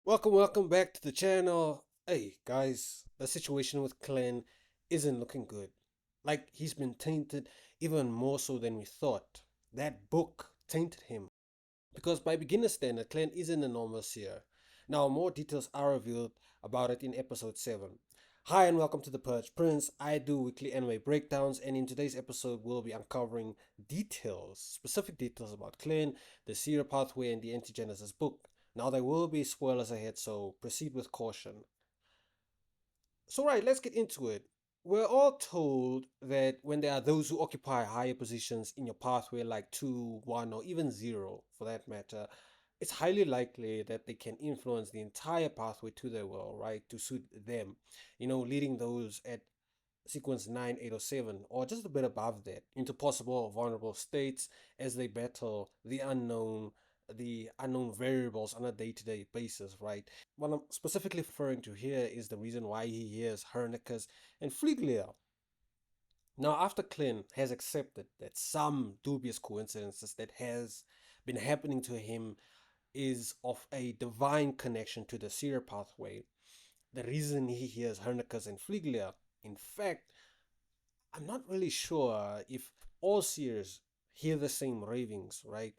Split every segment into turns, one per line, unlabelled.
Welcome back to the channel. Hey guys, the situation with Klein isn't looking good. Like he's been tainted even more so than we thought. That book tainted him. Because by beginner standard, Klein isn't a normal seer. Now more details are revealed about it in episode 7. Hi and welcome to the Purge Prince. I do weekly anime breakdowns, and in today's episode we'll be uncovering specific details about Klein, the Seer pathway, and the Antigenesis book. Now there will be spoilers ahead, so proceed with caution. So right, let's get into it. We're all told that when there are those who occupy higher positions in your pathway, like 2, 1, or even 0 for that matter, it's highly likely that they can influence the entire pathway to their will, right? To suit them. Leading those at sequence 9, 8, or 7, or just a bit above that, into possible or vulnerable states as they battle the unknown variables on a day-to-day basis, right? What I'm specifically referring to here is the reason why he hears Hornacis and Flegrea. Now, after Klein has accepted that some dubious coincidences that has been happening to him is of a divine connection to the Seer pathway, the reason he hears Hornacis and Flegrea, in fact, I'm not really sure if all seers hear the same ravings, right?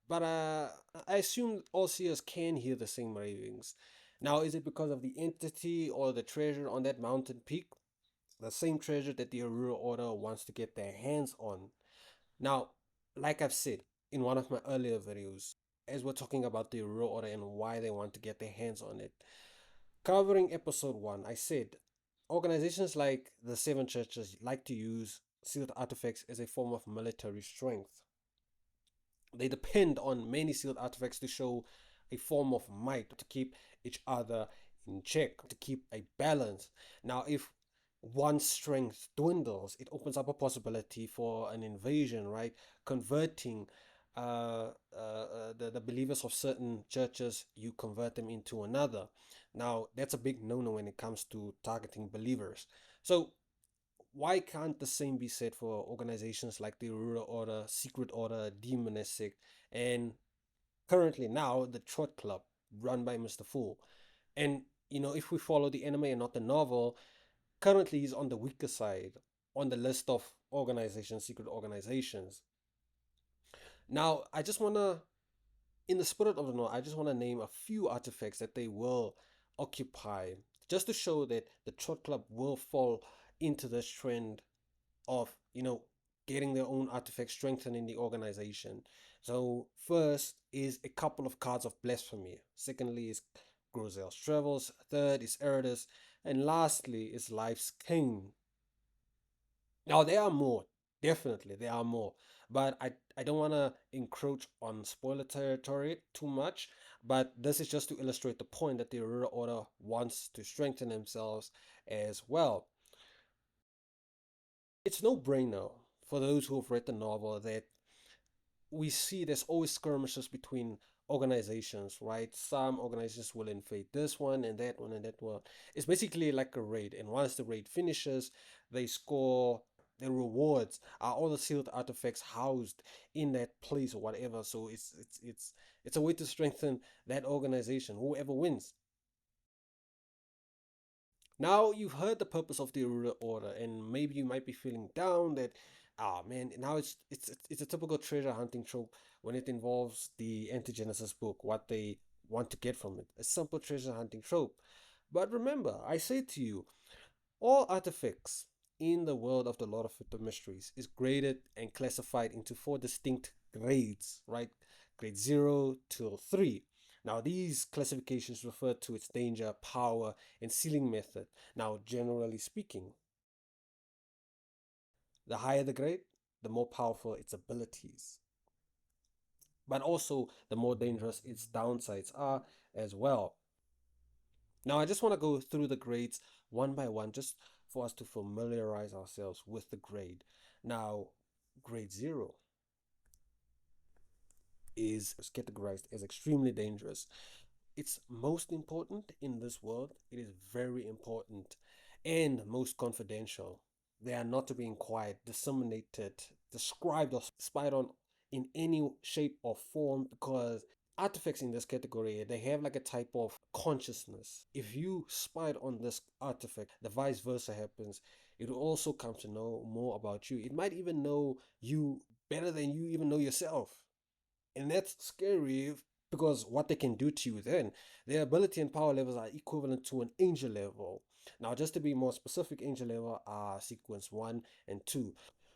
But I assume all seers can hear the same ravings. Now, is it because of the entity or the treasure on that mountain peak? The same treasure that the Aurora Order wants to get their hands on. Now, like I've said in one of my earlier videos, as we're talking about the Aurora Order and why they want to get their hands on it, covering episode 1, I said organizations like the Seven Churches like to use sealed artifacts as a form of military strength. They depend on many sealed artifacts to show a form of might, to keep each other in check, to keep a balance. Now, if one strength dwindles, it opens up a possibility for an invasion, right? Converting the believers of certain churches, you convert them into another. Now, that's a big no no when it comes to targeting believers. So, why can't the same be said for organizations like the Aurora Order, Secret Order, Demonistic, and currently now the Trot Club, run by Mr. Fool? And if we follow the anime and not the novel, currently he's on the weaker side on the list of organizations, secret organizations. Now, in the spirit of the novel, I just want to name a few artifacts that they will occupy, just to show that the Trot Club will fall into this trend of getting their own artifacts, strengthening the organization. So first is a couple of cards of blasphemy. Secondly is Grozel's travels. Third is Eridus, and lastly is Life's King. Now there are more, definitely there are more, but I don't want to encroach on spoiler territory too much. But this is just to illustrate the point that the Aurora Order wants to strengthen themselves as well. It's no brainer for those who have read the novel that we see there's always skirmishes between organizations, right? Some organizations will invade this one and that one and that one. It's basically like a raid, and once the raid finishes, they score the rewards are all the sealed artifacts housed in that place or whatever. So it's a way to strengthen that organization, whoever wins. Now you've heard the purpose of the Aurora Order, and maybe you might be feeling down that, ah man, now it's a typical treasure hunting trope when it involves the Antigenesis book, what they want to get from it. A simple treasure hunting trope. But remember, I say to you, all artifacts in the world of the Lord of the Mysteries is graded and classified into 4 distinct grades, right? Grade 0 till 3. Now, these classifications refer to its danger, power, and sealing method. Now, generally speaking, the higher the grade, the more powerful its abilities, but also the more dangerous its downsides are as well. Now, I just want to go through the grades one by one just for us to familiarize ourselves with the grade. Now, grade 0 is categorized as extremely dangerous. It's most important in this world, it is very important, and most confidential. They are not to be inquired, disseminated, described, or spied on in any shape or form because artifacts in this category, they have like a type of consciousness. If you spied on this artifact, the vice versa happens. It will also come to know more about you. It might even know you better than you even know yourself. And that's scary because what they can do to you then, their ability and power levels are equivalent to an angel level. Now, just to be more specific, angel level are sequence 1 and 2.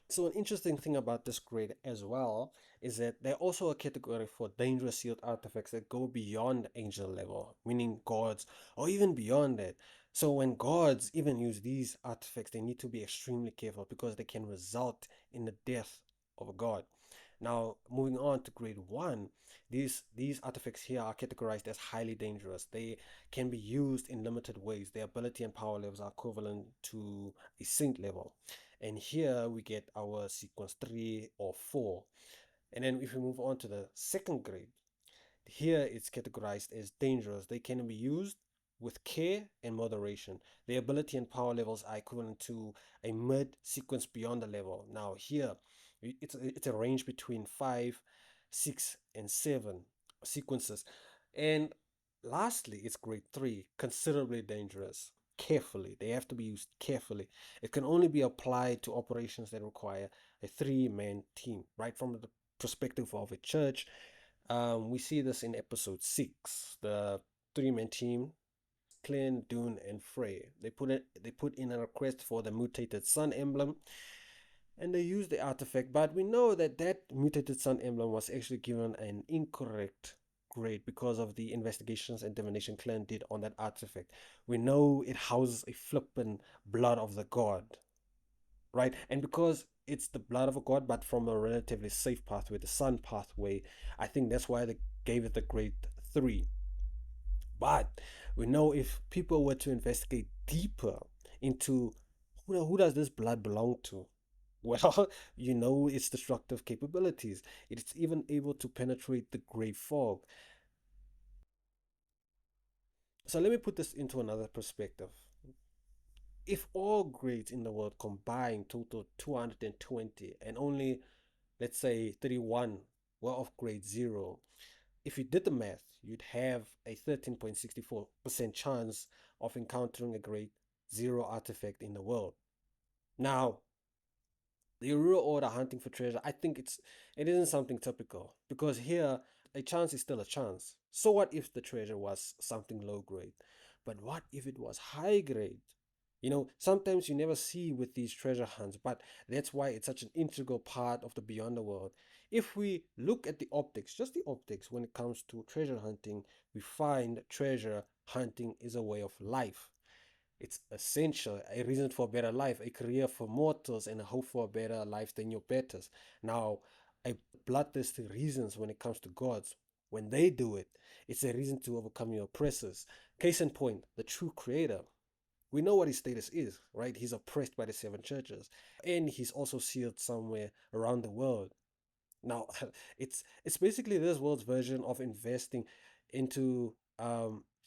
So an interesting thing about this grade as well is that they're also a category for dangerous sealed artifacts that go beyond angel level, meaning gods, or even beyond that. So when gods even use these artifacts, they need to be extremely careful because they can result in the death of a god. Now, moving on to grade 1, these artifacts here are categorized as highly dangerous. They can be used in limited ways. Their ability and power levels are equivalent to a saint level. And here we get our sequence 3 or 4. And then if we move on to the second grade, here it's categorized as dangerous. They can be used with care and moderation. Their ability and power levels are equivalent to a mid sequence beyond the level. Now here, it's a range between 5, 6, and 7 sequences. And lastly, it's grade 3, considerably dangerous. Carefully. They have to be used carefully. It can only be applied to operations that require a three-man team, right? From the perspective of a church, we see this in episode 6. The three-man team, Klein, Dune, and Frey. They put in a request for the mutated sun emblem, and they use the artifact, but we know that that mutated sun emblem was actually given an incorrect grade because of the investigations and divination Clan did on that artifact. We know it houses a flippin' blood of the god, right? And because it's the blood of a god, but from a relatively safe pathway, the sun pathway, I think that's why they gave it the grade 3. But we know if people were to investigate deeper into who does this blood belong to, well, you know its destructive capabilities. It's even able to penetrate the gray fog. So let me put this into another perspective. If all grades in the world combined total 220 and only, let's say, 31 were of grade 0, if you did the math, you'd have a 13.64% chance of encountering a grade 0 artifact in the world. Now, the Aurora Order hunting for treasure, I think it isn't something typical because here a chance is still a chance. So what if the treasure was something low grade? But what if it was high grade? Sometimes you never see with these treasure hunts, but that's why it's such an integral part of the Beyond the World. If we look at the optics, just the optics, when it comes to treasure hunting, we find treasure hunting is a way of life. It's essential, a reason for a better life, a career for mortals, and a hope for a better life than your betters. Now, a bloodthirsty reasons when it comes to gods. When they do it, it's a reason to overcome your oppressors. Case in point, the true creator. We know what his status is, right? He's oppressed by the seven churches, and he's also sealed somewhere around the world. Now, it's basically this world's version of investing into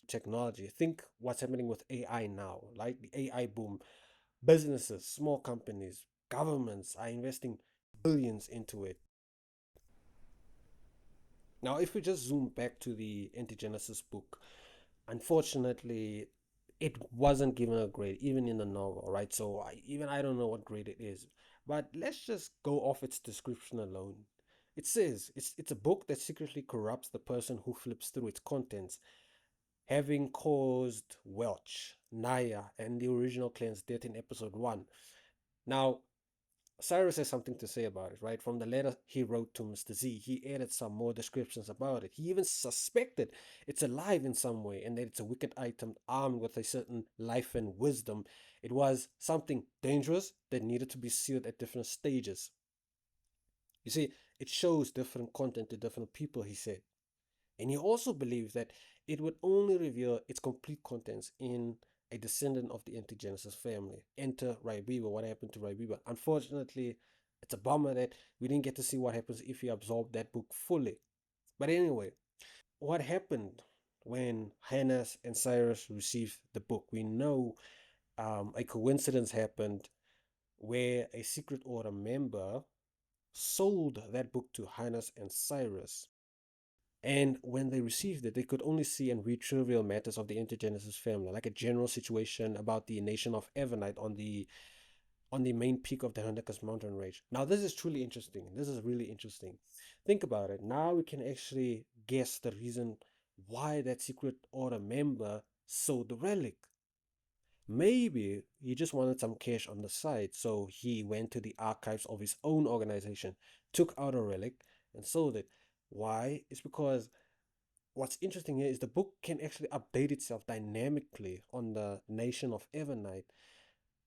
technology. Think what's happening with AI now, like the AI boom. Businesses, small companies, governments are investing billions into it. Now, if we just zoom back to the Antigenesis book, unfortunately, it wasn't given a grade, even in the novel, right? So even I don't know what grade it is. But let's just go off its description alone. It says it's a book that secretly corrupts the person who flips through its contents, having caused Welch, Naya, and the original clan's death in episode 1. Now, Cyrus has something to say about it, right? From the letter he wrote to Mr. Z, he added some more descriptions about it. He even suspected it's alive in some way and that it's a wicked item armed with a certain life and wisdom. It was something dangerous that needed to be sealed at different stages. You see, it shows different content to different people, he said. And he also believed that it would only reveal its complete contents in a descendant of the Antigenesis family. Enter Raibiba. What happened to Raibiba? Unfortunately, it's a bummer that we didn't get to see what happens if you absorb that book fully. But anyway, what happened when Hornacis and Sirius received the book? We know a coincidence happened where a secret order member sold that book to Hornacis and Sirius. And when they received it, they could only see and read trivial matters of the Antigenesis family, like a general situation about the nation of Evernite on the main peak of the Hornacis mountain range. Now, this is truly interesting. This is really interesting. Think about it. Now we can actually guess the reason why that secret order member sold the relic. Maybe he just wanted some cash on the side, so he went to the archives of his own organization, took out a relic, and sold it. Why? It's because what's interesting here is the book can actually update itself dynamically on the nation of Evernight.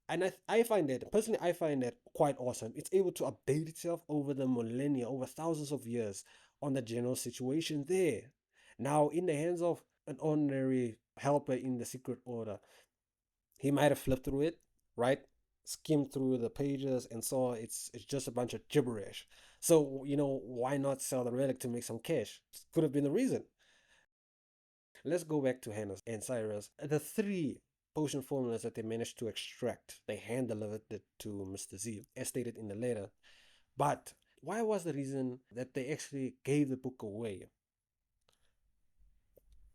And I find that, personally, I find that quite awesome. It's able to update itself over the millennia, over thousands of years on the general situation there. Now, in the hands of an ordinary helper in the secret order, he might have flipped through it, right? Skimmed through the pages and saw it's just a bunch of gibberish. So, why not sell the relic to make some cash? Could have been the reason. Let's go back to Hannah and Cyrus. The three potion formulas that they managed to extract, they hand delivered it to Mr. Z, as stated in the letter. But why was the reason that they actually gave the book away?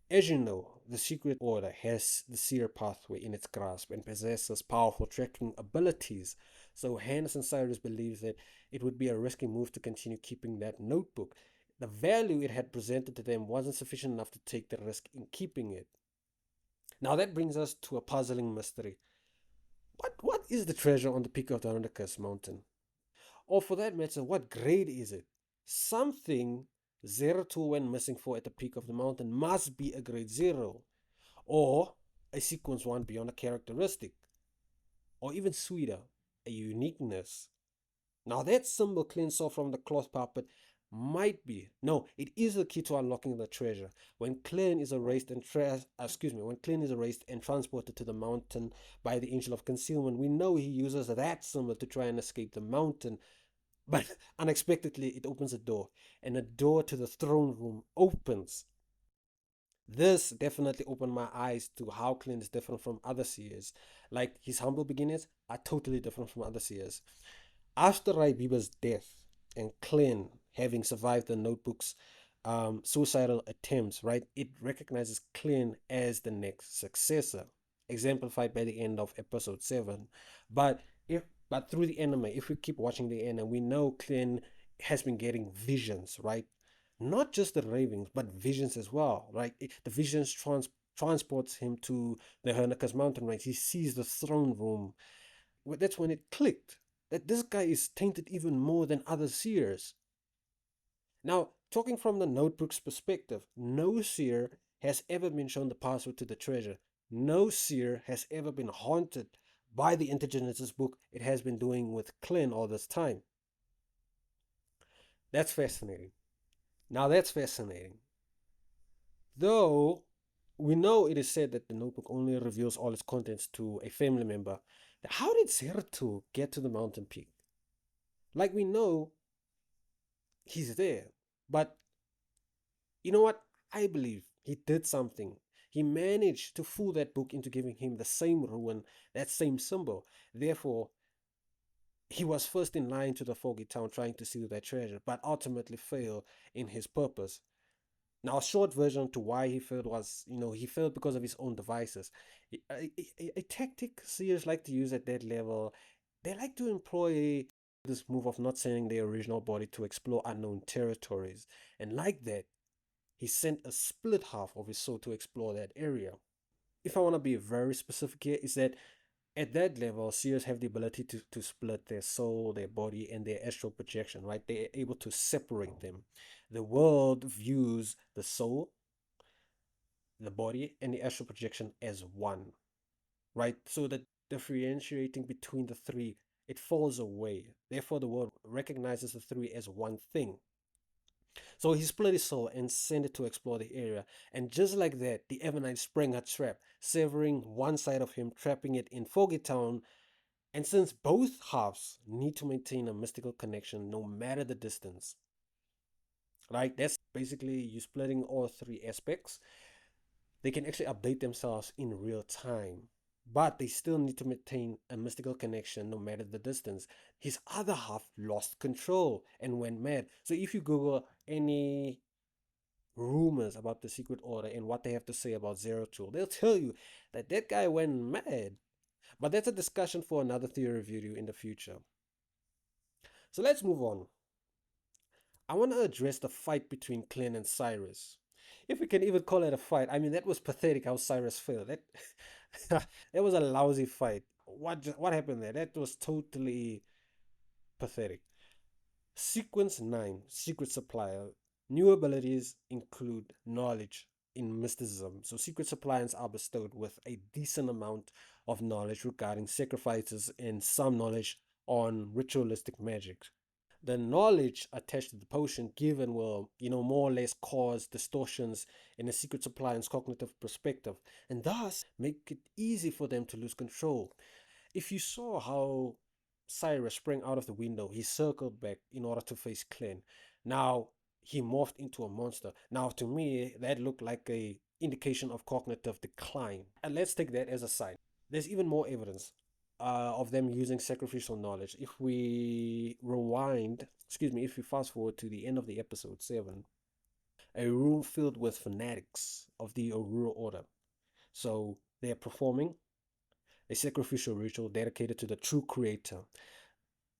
As you know, the Secret Order has the Seer pathway in its grasp and possesses powerful tracking abilities. So Hannes and Cyrus believed that it would be a risky move to continue keeping that notebook. The value it had presented to them wasn't sufficient enough to take the risk in keeping it. Now that brings us to a puzzling mystery. What is the treasure on the peak of the Hornacis mountain? Or for that matter, what grade is it? Something zero to when missing 4 at the peak of the mountain must be a grade 0, or a sequence 1 beyond a characteristic, or even sweeter, a uniqueness. Now that symbol Klein saw from the cloth puppet might be, no, it is the key to unlocking the treasure. When Klein is erased and when Klein is erased and transported to the mountain by the Angel of Concealment, we know he uses that symbol to try and escape the mountain. But unexpectedly, it opens a door, and a door to the throne room opens. This definitely opened my eyes to how Clint is different from other seers. Like, his humble beginnings are totally different from other seers. After Raibiba's death and Clint having survived the notebook's suicidal attempts, right, it recognizes Clint as the next successor, exemplified by the end of episode 7. But but through the anime, if we keep watching the anime, we know Clint has been getting visions, right? Not just the ravings, but visions as well, right? The visions transports him to the Hernicus mountain, right? He sees the throne room. That's when it clicked that this guy is tainted even more than other seers. Now, talking from the notebook's perspective, no seer has ever been shown the password to the treasure. No seer has ever been haunted by the Antigenesis book it has been doing with Klein all this time. That's fascinating. Now, that's fascinating. Though we know it is said that the notebook only reveals all its contents to a family member. How did Zeratul get to the mountain peak? Like, we know he's there, but you know what? I believe he did something. He managed to fool that book into giving him the same ruin, that same symbol. Therefore, he was first in line to the foggy town trying to steal that treasure, but ultimately failed in his purpose. Now, a short version to why he failed was, he failed because of his own devices. A tactic seers like to use at that level, they like to employ this move of not sending their original body to explore unknown territories. And like that, he sent a split half of his soul to explore that area. If I want to be very specific here, is that at that level, seers have the ability to split their soul, their body, and their astral projection, right? They're able to separate them. The world views the soul, the body, and the astral projection as one, right? So that differentiating between the three, it falls away. Therefore, the world recognizes the three as one thing. So he split his soul and sent it to explore the area. And just like that, the Evernight sprang a trap, severing one side of him, trapping it in Foggy Town. And since both halves need to maintain a mystical connection no matter the distance, right? That's basically you splitting all three aspects. They can actually update themselves in real time, but they still need to maintain a mystical connection no matter the distance. His other half lost control and went mad. So if you Google any rumors about the Secret Order and what they have to say about Zero Tool, they'll tell you that that guy went mad. But that's a discussion for another theory video in the future. So let's move on. I want to address the fight between Klein and Sirius. If we can even call it a fight, I mean that was pathetic how Sirius failed. That that was a lousy fight. What happened there? That was totally pathetic. Sequence 9, Secret Supplier. New abilities include knowledge in mysticism. So secret suppliers are bestowed with a decent amount of knowledge regarding sacrifices and some knowledge on ritualistic magic. The knowledge attached to the potion given will, more or less cause distortions in the secret supplier's cognitive perspective and thus make it easy for them to lose control. If you saw how Cyrus sprang out of the window, he circled back in order to face Klein. Now he morphed into a monster. Now to me, that looked like a indication of cognitive decline. And let's take that as a sign. There's even more evidence of them using sacrificial knowledge. If we if we fast forward to the end of the episode 7, a room filled with fanatics of the Aurora Order. So they are performing a sacrificial ritual dedicated to the true creator.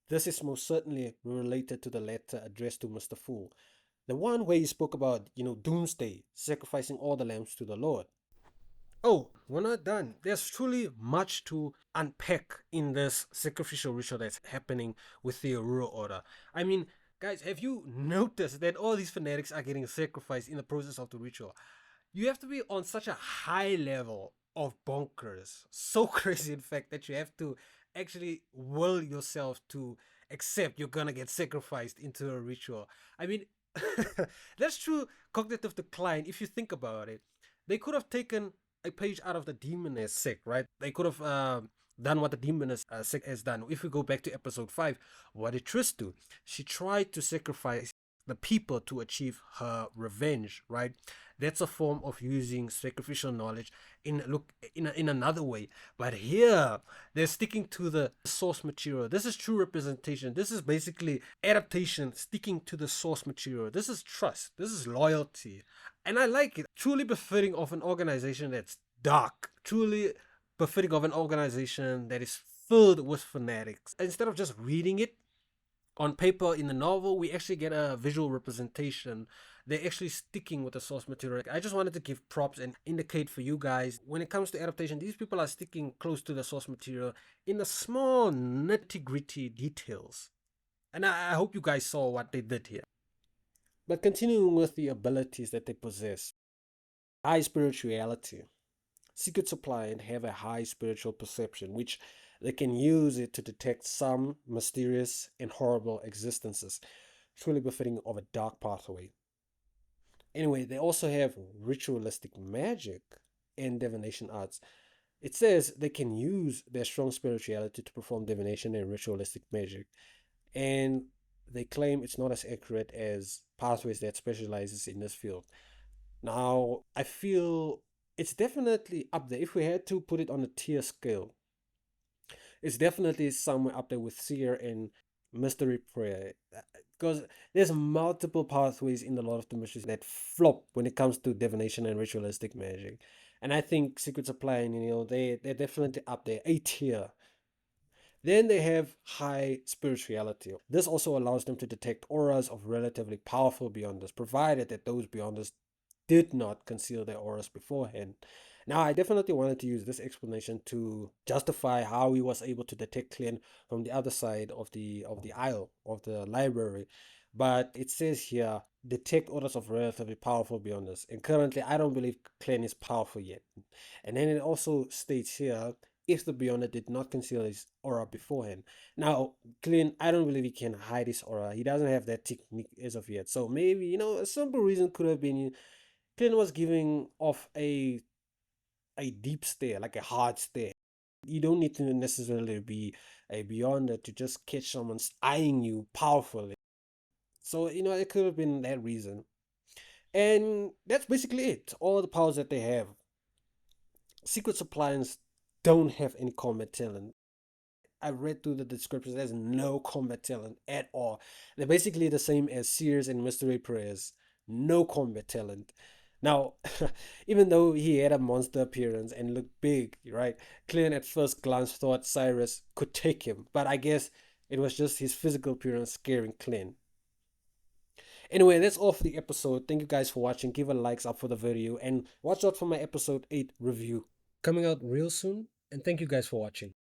This is most certainly related to the letter addressed to Mr. Fool, the one where he spoke about, doomsday, sacrificing all the lambs to the Lord. Oh, we're not done. There's truly much to unpack in this sacrificial ritual that's happening with the Aurora Order. I mean, guys, have you noticed that all these fanatics are getting sacrificed in the process of the ritual? You have to be on such a high level of bonkers, so crazy in fact, that you have to actually will yourself to accept you're gonna get sacrificed into a ritual. I mean, that's true cognitive decline if you think about it. They could have taken a page out of the demoness sick, right? They could have done what the demoness sick has done. If we go back to episode 5, what did Triss do? She tried to sacrifice the people to achieve her revenge, right? That's a form of using sacrificial knowledge in another way. But here they're sticking to the source material. This is true representation. This is basically adaptation, sticking to the source material. This is trust. This is loyalty. And I like it. Truly befitting of an organization that's dark. Truly befitting of an organization that is filled with fanatics. Instead of just reading it on paper in the novel, we actually get a visual representation. They're actually sticking with the source material. I just wanted to give props and indicate for you guys, when it comes to adaptation, these people are sticking close to the source material in the small nitty gritty details. And I hope you guys saw what they did here. But continuing with the abilities that they possess, high spirituality. Secret supply and have a high spiritual perception, which they can use it to detect some mysterious and horrible existences, truly befitting of a dark pathway. Anyway, they also have ritualistic magic and divination arts. It says they can use their strong spirituality to perform divination and ritualistic magic, and they claim it's not as accurate as pathways that specializes in this field. Now, I feel it's definitely up there. If we had to put it on a tier scale, it's definitely somewhere up there with Seer and Mystery Prayer. Because there's multiple pathways in a lot of the mysteries that flop when it comes to divination and ritualistic magic. And I think Secret Supply, they're definitely up there, A tier. Then they have high spirituality. This also allows them to detect auras of relatively powerful beyonders, provided that those beyonders did not conceal their auras beforehand. Now, I definitely wanted to use this explanation to justify how he was able to detect Klein from the other side of the aisle of the library. But it says here, detect auras of relatively powerful beyonders. And currently, I don't believe Klein is powerful yet. And then it also states here, if the Beyonder did not conceal his aura beforehand. Now, Klein, I don't believe he can hide his aura. He doesn't have that technique as of yet. So maybe, a simple reason could have been Klein was giving off a deep stare, like a hard stare. You don't need to necessarily be a Beyonder to just catch someone's eyeing you powerfully. So, it could have been that reason. And that's basically it. All the powers that they have. Secret suppliers don't have any combat talent. I read through the descriptions. There's no combat talent at all. They're basically the same as Seers and Mystery Prayers. no combat talent. Now, even though he had a monster appearance and looked big, right? Klein at first glance thought Sirius could take him, but I guess it was just his physical appearance scaring Klein. Anyway, that's all for the episode. Thank you guys for watching. Give a likes up for the video and watch out for my episode 8 review coming out real soon. And thank you guys for watching.